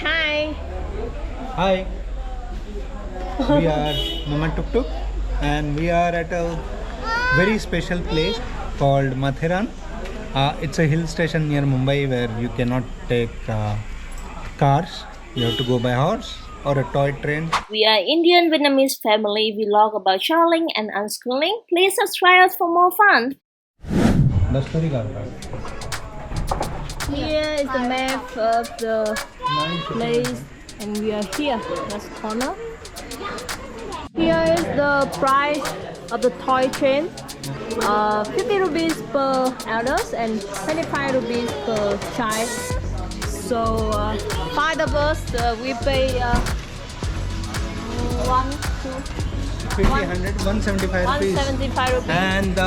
hi. Hi, we are Nomadtuktuk and we are at a very special place called Matheran. It's a hill station near Mumbai where you cannot take cars. You have to go by horse or a toy train. We are Indian Vietnamese family. We vlog about traveling and unschooling. Please subscribe us for more fun. The story card. Here is the map of the place, and we are here. That's corner. Here is the price of the toy train. 50 rupees per adults and 25 rupees per child. So 5 of us we pay 175 rupees. 175 rupees. And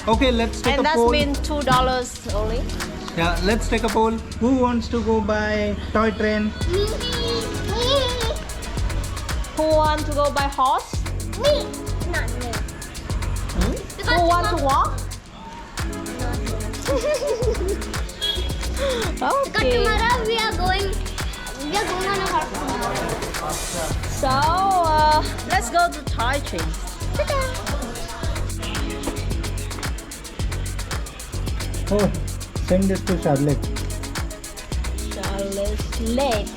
okay, let's take And a that's poll. been $2 only. Yeah, let's take a poll. Who wants to go by toy train? Me. Who want to go by horse? Me. Not me. Who want to walk? Because Okay. tomorrow we are going on a horse tomorrow. So let's go to toy train. Oh, send this to Charlotte. Charlotte's Lake.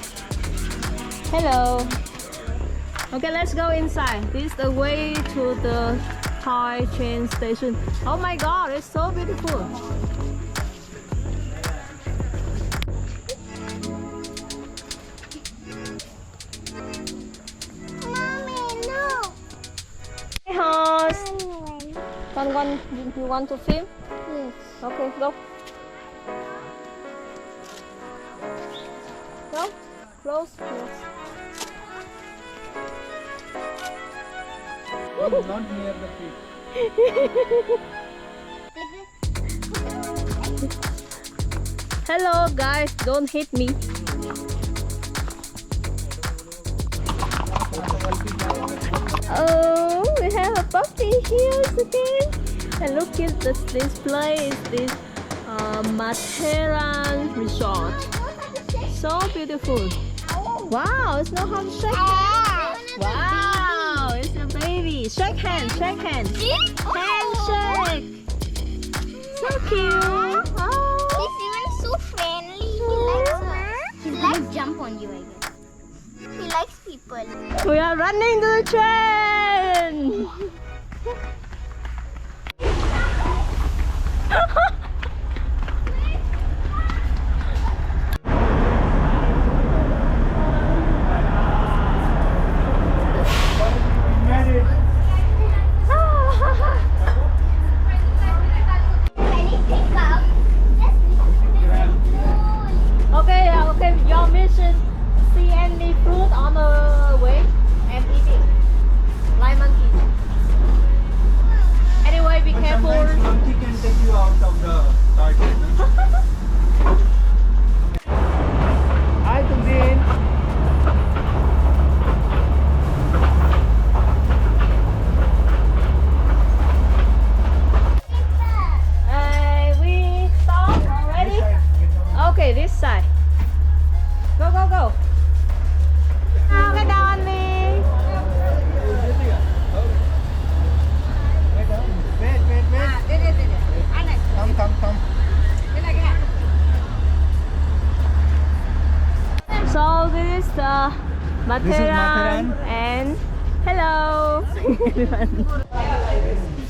Hello. Okay, let's go inside. This is the way to the toy train station. Oh my god, it's so beautiful. Mommy, no. Hey horse. You want to film? Yes. Okay, go. Go. Close. Not near the feet. Hello guys, don't hit me. Oh, we have a puppy here again. And look at this place, this Matheran resort. So beautiful. Wow, it's not how to shake. Wow, it's a baby. Shake hands, shake hands. Handshake. So cute. Oh. He's even so friendly. He likes jump on you, I guess. He likes people. We are running to the train. Okay, your mission, see any fruit on the way and eat it, like monkeys. Anyway, be careful. Sometimes monkey can take you out of the toy train. Hi, Tunjin. We stop already? Okay, this side. Go. Now get down me. Wait. Come. So this is the This is Matheran. and hello.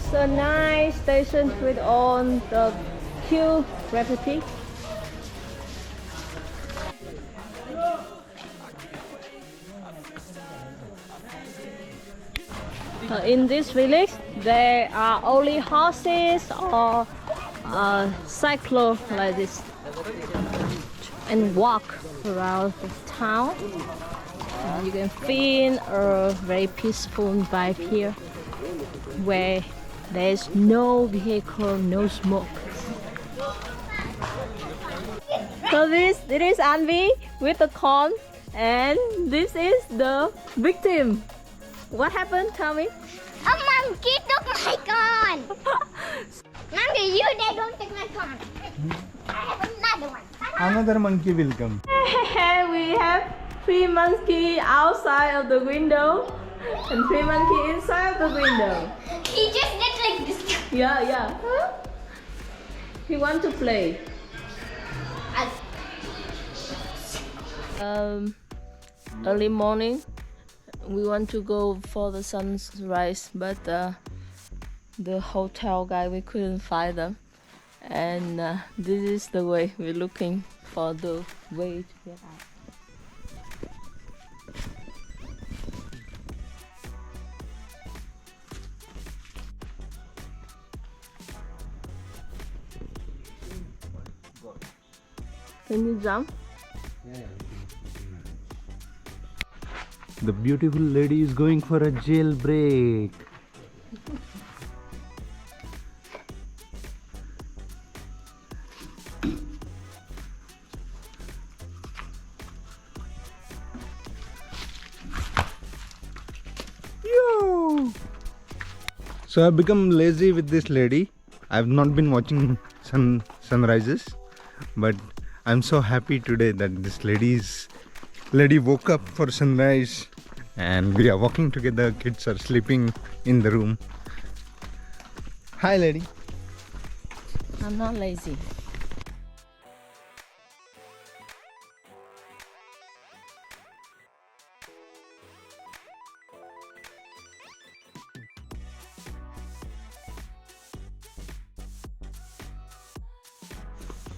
So nice station with all the cute graffiti. In this village, there are only horses or cycle like this, and walk around the town. And you can feel a very peaceful vibe here, where there's no vehicle, no smoke. So this is Anvi with the corn, and this is the victim. What happened? Tell me. A monkey took my corn. Monkey, you they don't take my corn. I have another one. Another monkey will come. We have 3 monkeys outside of the window and 3 monkeys inside of the window. He just did like this. Yeah. He want to play. Early morning, we want to go for the sunrise, but the hotel guy, we couldn't find them, and this is the way we're looking for the way to get out. Can you jump? The beautiful lady is going for a jailbreak. Yo! So I've become lazy with this lady. I've not been watching sunrises, but I'm so happy today that this lady woke up for sunrise and we are walking together. Kids are sleeping in the room. Hi lady. I'm not lazy.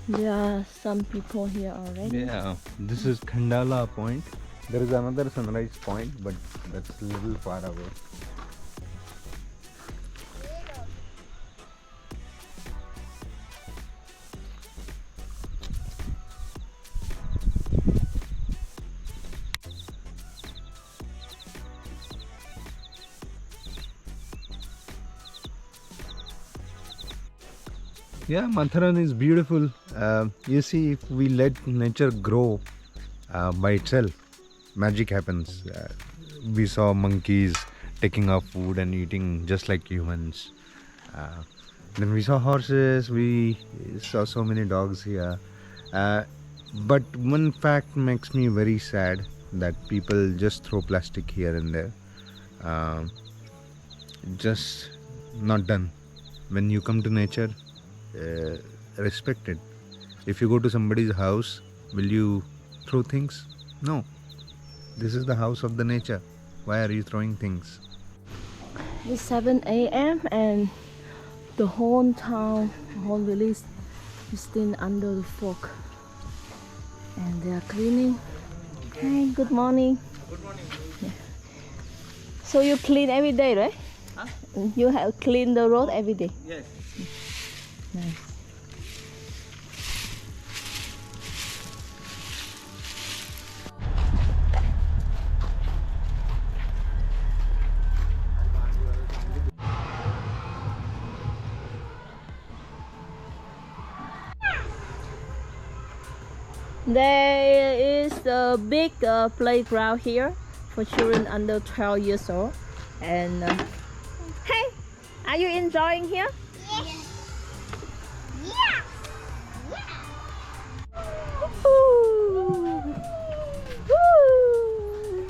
There are some people here already. Yeah, this is Khandala Point. There is another sunrise point, but that's a little far away. Yeah, Matheran is beautiful. You see, if we let nature grow by itself, magic happens. We saw monkeys taking our food and eating just like humans. Then we saw horses, we saw so many dogs here. But one fact makes me very sad, that people just throw plastic here and there. Just not done. When you come to nature, respect it. If you go to somebody's house, will you throw things? No. This is the house of the nature. Why are you throwing things? It's 7 a.m. and the whole town, the whole village is still under the fog. And they are cleaning. Hi, good morning. Good morning. Yeah. So you clean every day, right? Huh? You have clean the road every day. Yes. Nice. There is a big playground here for children under 12 years old. And hey, are you enjoying here? Yes. Yes. Ooh. Ooh.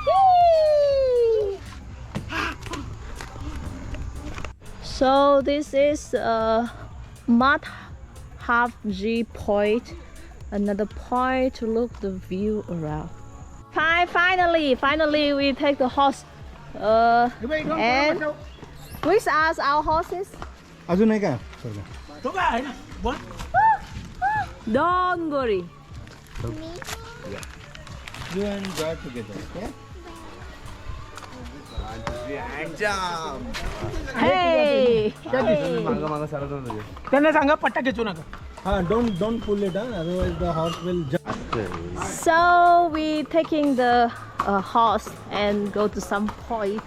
Yee. So this is Matheran Point, another point to look the view around. Finally we take the horse. And which are our horses? अजून आहे का? Don't worry. You enjoy together, okay? Hey. त्यांना सांगा पट्टा खेचू नका. Don't pull it, otherwise the horse will jump. So we taking the horse and go to some point.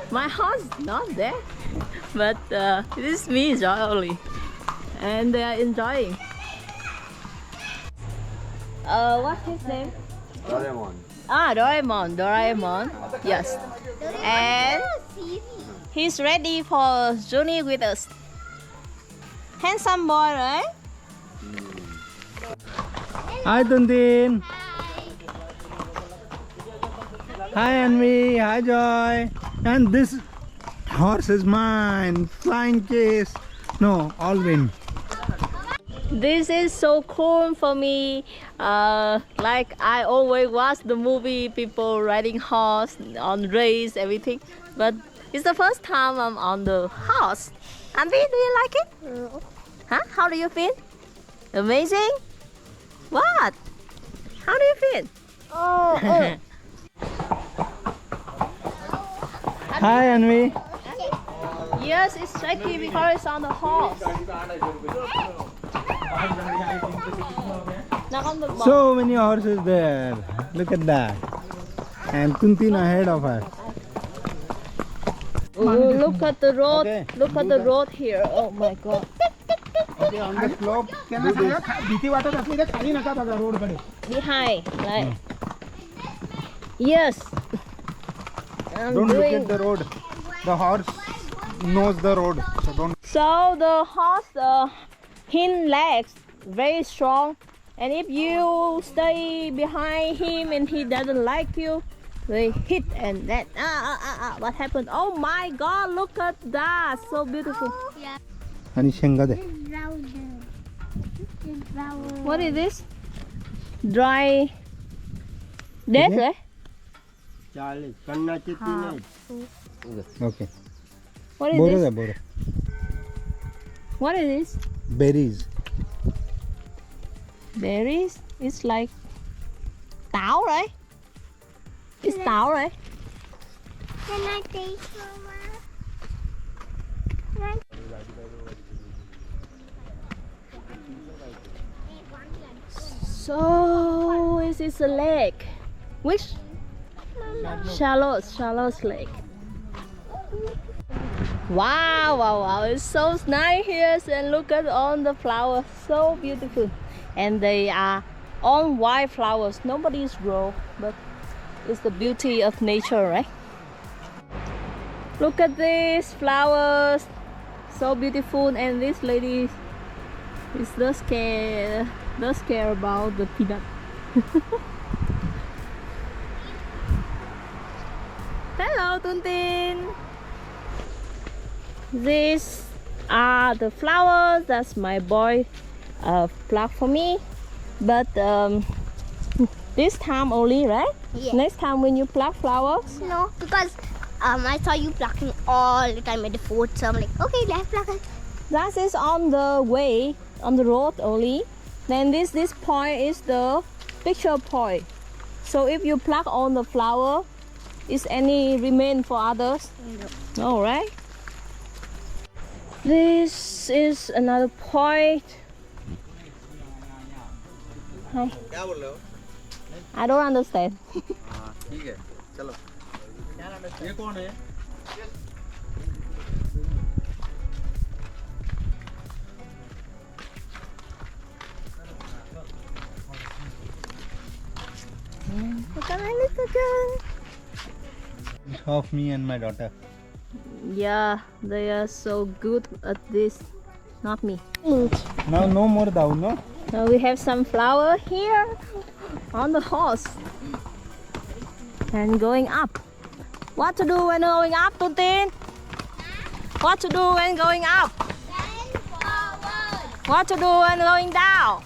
My horse is not there, but this is me, Jolie, and they are enjoying. What's his name? Doraemon. Doraemon. Yes, and he's ready for journey with us. Handsome boy, right? Hi Tundin. Hi Anvi. Hi Joy. And this horse is mine. Flying case. No, all win. This is so cool for me. Like I always watch the movie, people riding horse on race, everything. But it's the first time I'm on the horse. Anvi, do you like it? Huh? How do you feel? Amazing? What? How do you feel? Hi Anvi. Yes, it's tricky because it's on the horse. So many horses there. Look at that. And Tuntin ahead of us. Oh, look at the road. Okay. Look at the road here. Oh my God. Okay, on the slope. भीती वाटत असली तर खाली नका बघा road कडे. Behind, right? Yes. I'm Don't look doing. at the road. The horse knows the road. So don't. So the horse hind legs very strong, and if you stay behind him and he doesn't like you, they hit and then what happened? Oh my God! Look at that, so beautiful. Yeah. आणि शेंगा दे. What is this? Dry. Death, Okay. right? Okay. What is borrow this? They borrow. What is this? Berries. Berries. It's like táo, right? It's táo, right? Can I taste, Mama? So this is a lake. Which? Shallows Lake. Wow, it's so nice here, and look at all the flowers, so beautiful. And they are all white flowers, nobody's grow, but it's the beauty of nature, right? Look at these flowers, so beautiful. And this lady is just care about the peanut. Hello, Tuntin. These are the flowers that my boy plucked for me. But this time only, right? Yeah. Next time when you pluck flowers, No, because I saw you plucking all the time at the fort, so I'm like, okay, let's pluck it. that is on the way, on the road only. Then this point is the picture point. So if you pluck on the flower, is any remain for others? No, right? This is another point. Hi. I don't understand. ठीक है चलो ये कौन है Look at my little girl. of me and my daughter. Yeah, they are so good at this. Not me. Now no more down, no? Now we have some flower here on the horse. And going up. What to do when going up, Tuntin? What to do when going up? Then forward. What to do when going down?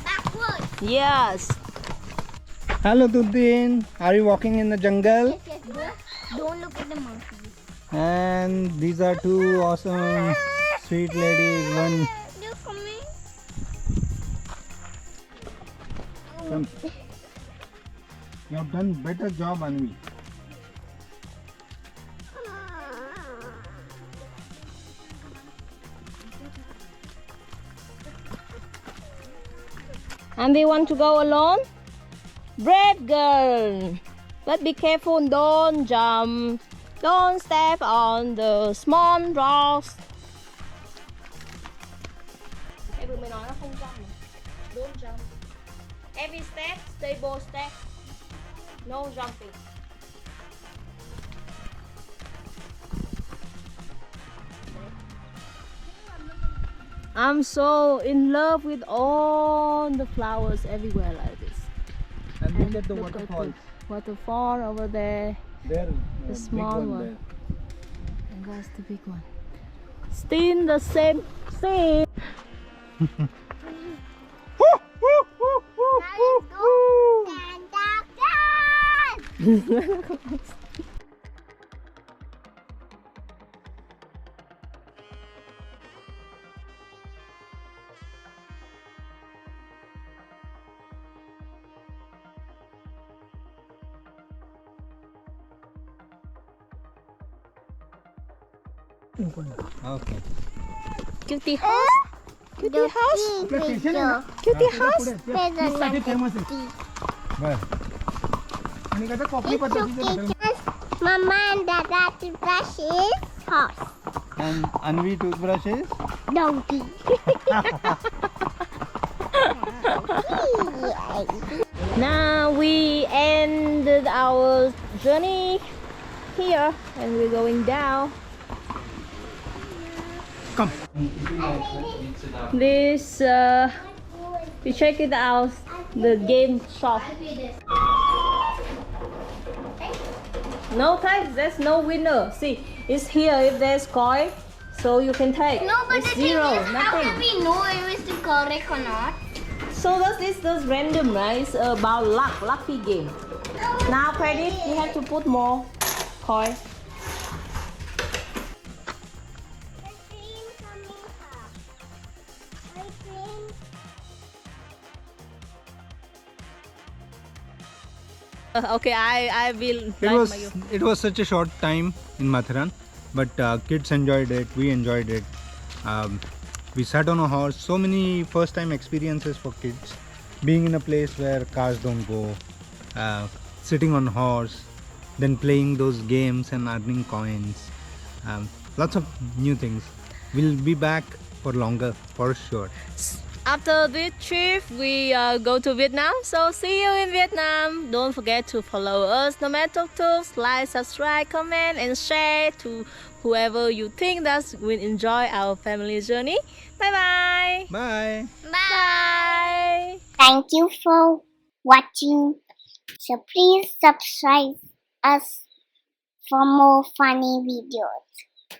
Backward. Yes. Hello Tudin, are you walking in the jungle? Yes, don't look at the monkeys. And these are two awesome sweet ladies. One They're coming. come. You have done better job, Anvi. And we want to go alone? Brave girl. But be careful, don't jump. Don't step on the small rocks. Every mình nói nó không jump. Don't jump. Every step, stable step. No jumping. I'm so in love with all the flowers everywhere like this. And look at the Look at waterfalls. the waterfall over there. There, The big small one. there. And that's the big one. Still the same thing. Okay. Cutie house. Cutie house. आपलं station आहे ना Cutie house. साठी famous आहे Well, आणि कसं कोकणी पद्धतीचं hotel Mama and Dada to brush his horse. and Anvi toothbrushes. Donkey. Now we ended our journey here and we're going down. Come. This we check it out, the game shop. No tax, there's no winner. See, it's here if there's coin, so you can take. No, but it's the thing zero, is, how nothing. can we know if it's the correct or not? So that's random, right? It's about luck, lucky game. Now credit, you have to put more coin. Okay, I will. It was such a short time in Matheran, but kids enjoyed it. We enjoyed it. We sat on a horse. So many first time experiences for kids. Being in a place where cars don't go, sitting on horse, then playing those games and earning coins. Lots of new things. We'll be back for longer, for sure. After this trip, we go to Vietnam. So see you in Vietnam. Don't forget to follow us, Nomadtuktuk, like, subscribe, comment, and share to whoever you think that will enjoy our family journey. Bye-bye. Bye. Bye. Thank you for watching. So please subscribe us for more funny videos.